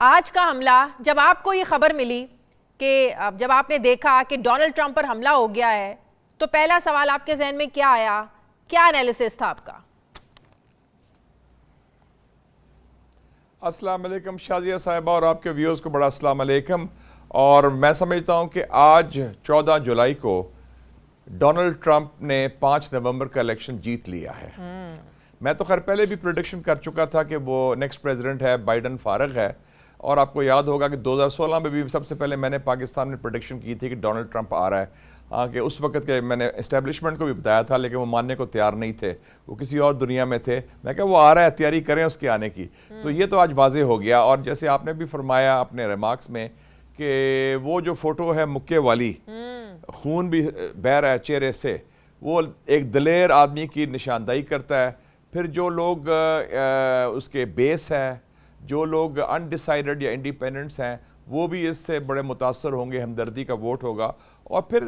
آج کا حملہ جب آپ کو یہ خبر ملی کہ جب آپ نے دیکھا کہ ڈونلڈ ٹرمپ پر حملہ ہو گیا ہے تو پہلا سوال آپ کے ذہن میں کیا آیا؟ کیا انالیسس تھا آپ کا؟ السلام علیکم شازیہ صاحبہ اور آپ کے ویورز کو بڑا السلام علیکم. اور میں سمجھتا ہوں کہ آج 14 جولائی کو ڈونلڈ ٹرمپ نے 5 نومبر کا الیکشن جیت لیا ہے. میں تو خیر پہلے بھی پریڈکشن کر چکا تھا کہ وہ نیکسٹ پریزیڈنٹ ہے، بائیڈن فارغ ہے. اور آپ کو یاد ہوگا کہ 2016 میں بھی سب سے پہلے میں نے پاکستان میں پریڈکشن کی تھی کہ ڈونلڈ ٹرمپ آ رہا ہے. کہ اس وقت کے میں نے اسٹیبلشمنٹ کو بھی بتایا تھا لیکن وہ ماننے کو تیار نہیں تھے، وہ کسی اور دنیا میں تھے. میں کہا وہ آ رہا ہے، تیاری کریں اس کے آنے کی. تو یہ تو آج واضح ہو گیا. اور جیسے آپ نے بھی فرمایا اپنے ریمارکس میں کہ وہ جو فوٹو ہے مکے والی، خون بھی بہہ رہا ہے چہرے سے، وہ ایک دلیر آدمی کی نشاندہی کرتا ہے. پھر جو لوگ اس کے بیس ہے، جو لوگ انڈیسائیڈڈ یا انڈیپینڈنٹس ہیں، وہ بھی اس سے بڑے متاثر ہوں گے، ہمدردی کا ووٹ ہوگا. اور پھر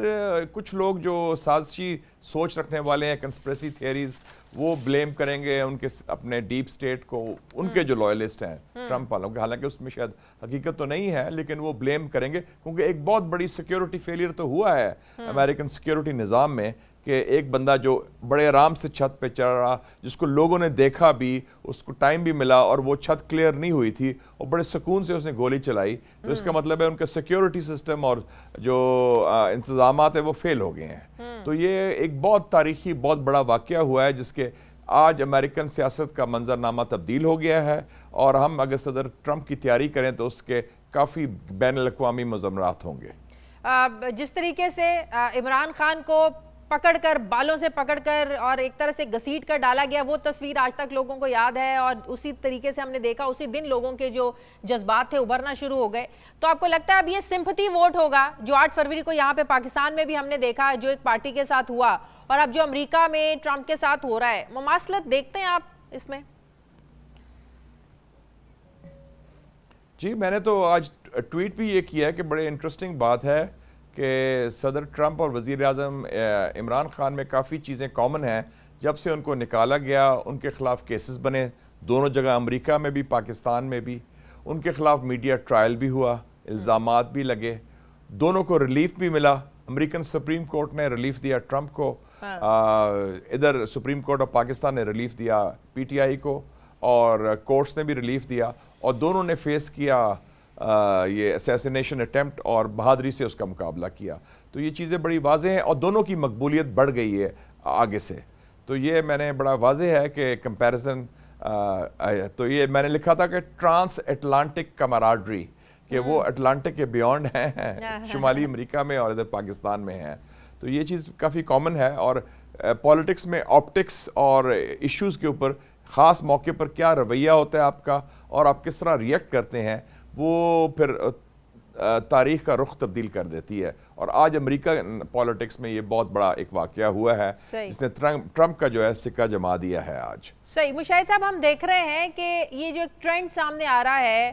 کچھ لوگ جو سازشی سوچ رکھنے والے ہیں، کنسپریسی تھیوریز، وہ بلیم کریں گے ان کے اپنے ڈیپ سٹیٹ کو، ان کے جو لوئلسٹ ہیں ٹرمپ والوں کے. حالانکہ اس میں شاید حقیقت تو نہیں ہے لیکن وہ بلیم کریں گے کیونکہ ایک بہت بڑی سیکیورٹی فیلئر تو ہوا ہے امریکن سیکیورٹی نظام میں کہ ایک بندہ جو بڑے آرام سے چھت پہ چڑھ رہا، جس کو لوگوں نے دیکھا بھی، اس کو ٹائم بھی ملا اور وہ چھت کلیئر نہیں ہوئی تھی اور بڑے سکون سے اس نے گولی چلائی. تو اس کا مطلب ہے ان کا سیکیورٹی سسٹم اور جو انتظامات ہیں وہ فیل ہو گئے ہیں. تو یہ ایک بہت تاریخی بہت بڑا واقعہ ہوا ہے جس کے آج امریکن سیاست کا منظرنامہ تبدیل ہو گیا ہے. اور ہم اگر صدر ٹرمپ کی تیاری کریں تو اس کے کافی بین الاقوامی مضمرات ہوں گے. جس طریقے سے عمران خان کو پکڑ کر، بالوں سے پکڑ کر اور ایک طرح سے گھسیٹ کر ڈالا گیا، وہ تصویر آج تک لوگوں کو یاد ہے. اور اسی طریقے سے ہم نے دیکھا اسی دن لوگوں کے جو جذبات تھے ابھرنا شروع ہو گئے. تو آپ کو لگتا ہے اب یہ سمپتھی ووٹ ہوگا جو 8 فروری کو یہاں پہ پاکستان میں بھی ہم نے دیکھا، جو ایک پارٹی کے ساتھ ہوا اور اب جو امریکہ میں ٹرمپ کے ساتھ ہو رہا ہے، مماثلت دیکھتے ہیں آپ اس میں؟ جی میں نے تو آج ٹویٹ بھی یہ کیا ہے کہ بڑے انٹرسٹنگ بات ہے کہ صدر ٹرمپ اور وزیر اعظم عمران خان میں کافی چیزیں کامن ہیں. جب سے ان کو نکالا گیا ان کے خلاف کیسز بنے دونوں جگہ، امریکہ میں بھی پاکستان میں بھی. ان کے خلاف میڈیا ٹرائل بھی ہوا، الزامات بھی لگے، دونوں کو ریلیف بھی ملا. امریکن سپریم کورٹ نے ریلیف دیا ٹرمپ کو، ادھر سپریم کورٹ آف پاکستان نے ریلیف دیا پی ٹی آئی کو، اور کورٹس نے بھی ریلیف دیا. اور دونوں نے فیس کیا یہ اسیسینیشن اٹیمپٹ اور بہادری سے اس کا مقابلہ کیا. تو یہ چیزیں بڑی واضح ہیں اور دونوں کی مقبولیت بڑھ گئی ہے آگے سے. تو یہ میں نے بڑا واضح ہے کہ کمپیریزن. تو یہ میں نے لکھا تھا کہ ٹرانس اٹلانٹک کمراڈری، کہ وہ اٹلانٹک کے بیونڈ ہیں شمالی امریکہ میں اور ادھر پاکستان میں ہیں. تو یہ چیز کافی کامن ہے. اور پولیٹکس میں آپٹکس اور ایشوز کے اوپر خاص موقع پر کیا رویہ ہوتا ہے آپ کا اور آپ کس طرح ریئیکٹ کرتے ہیں، وہ پھر تاریخ کا رخ تبدیل کر دیتی ہے. اور آج امریکہ پولیٹکس میں یہ بہت بڑا ایک واقعہ ہوا ہے جس نے ٹرمپ کا جو ہے سکہ جما دیا ہے آج. صحیح. مشاہد صاحب، ہم دیکھ رہے ہیں کہ یہ جو ایک ٹرینڈ سامنے آ رہا ہے،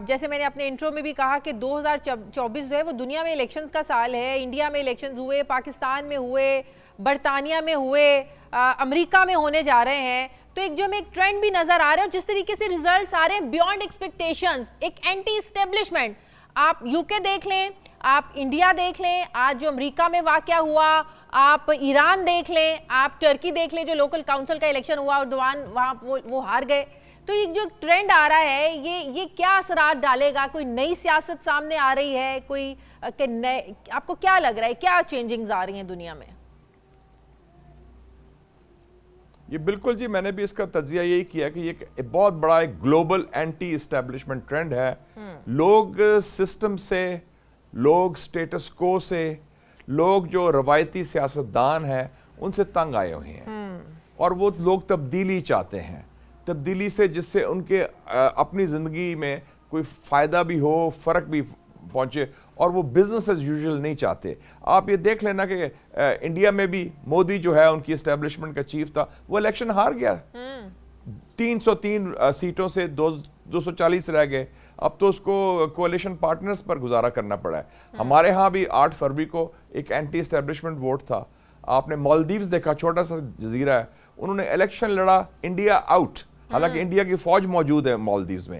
جیسے میں نے اپنے انٹرو میں بھی کہا کہ 2024 جو ہے وہ دنیا میں الیکشنز کا سال ہے. انڈیا میں الیکشنز ہوئے، پاکستان میں ہوئے، برطانیہ میں ہوئے، امریکہ میں ہونے جا رہے ہیں. تو ایک جو ہمیں ایک ٹرینڈ بھی نظر آ رہا ہے اور جس طریقے سے ریزلٹس آ رہے ہیں بیونڈ ایکسپیکٹیشنز، ایک اینٹی اسٹیبلشمنٹ. آپ یو کے دیکھ لیں، آپ انڈیا دیکھ لیں، آج جو امریکہ میں واقعہ ہوا، آپ ایران دیکھ لیں، آپ ٹرکی دیکھ لیں جو لوکل کاؤنسل کا الیکشن ہوا اور وہاں وہ ہار گئے. تو یہ جو ٹرینڈ آ رہا ہے یہ کیا اثرات ڈالے گا؟ کوئی نئی سیاست سامنے آ رہی ہے؟ کوئی آپ کو کیا لگ رہا ہے، کیا چینجنگز آ رہی ہیں دنیا میں؟ یہ بالکل جی، میں نے بھی اس کا تجزیہ یہی کیا کہ یہ ایک بہت بڑا ایک گلوبل اینٹی اسٹیبلشمنٹ ٹرینڈ ہے. لوگ سسٹم سے، لوگ سٹیٹس کو سے، لوگ جو روایتی سیاستدان ہیں ان سے تنگ آئے ہوئے ہیں اور وہ لوگ تبدیلی چاہتے ہیں. تبدیلی سے جس سے ان کے اپنی زندگی میں کوئی فائدہ بھی ہو، فرق بھی پہنچے، اور وہ بزنس ایز یوزول نہیں چاہتے. آپ یہ دیکھ لینا کہ انڈیا میں بھی مودی جو ہے ان کی اسٹیبلشمنٹ کا چیف تھا، وہ الیکشن ہار گیا. 303 سیٹوں سے 240 رہ گئے. اب تو اس کو کولیشن پارٹنرز پر گزارا کرنا پڑا ہے. ہمارے ہاں بھی 8 فروری کو ایک اینٹی اسٹیبلشمنٹ ووٹ تھا. آپ نے مالدیوز دیکھا، چھوٹا سا جزیرہ ہے، انہوں نے الیکشن لڑا، انڈیا آؤٹ. حالانکہ انڈیا کی فوج موجود ہے مالدیوز میں.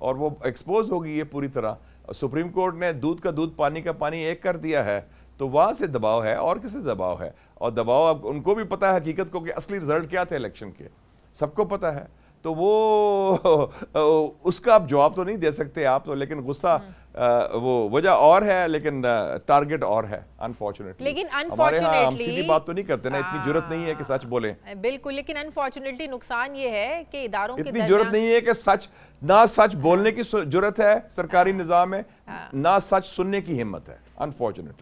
اور وہ ایکسپوز ہوگی یہ پوری طرح. سپریم کورٹ نے دودھ کا دودھ پانی کا پانی ایک کر دیا ہے, تو وہاں سے دباؤ ہے, اور کس سے دباؤ ہے؟ اور دباؤ اب ان کو بھی پتہ ہے حقیقت کو کہ اصلی رزلٹ کیا تھے الیکشن کے, سب کو پتہ ہے. تو وہ اس کا آپ جواب تو نہیں دے سکتے آپ تو, لیکن غصہ وہ وجہ اور ہے, لیکن ٹارگٹ اور ہے انفارچونیٹلی. لیکن ہمارے ہاں ہم سیدھی unfortunately بات تو نہیں کرتے نا, اتنی جرت نہیں ہے کہ سچ بولیں. بالکل, لیکن انفارچونیٹلی نقصان یہ ہے کہ اداروں کے اتنی جرت نہیں ہے کہ سچ نہ سچ بولنے کی جرت ہے سرکاری نظام میں, نہ سچ سننے کی ہمت ہے, انفارچونیٹلی.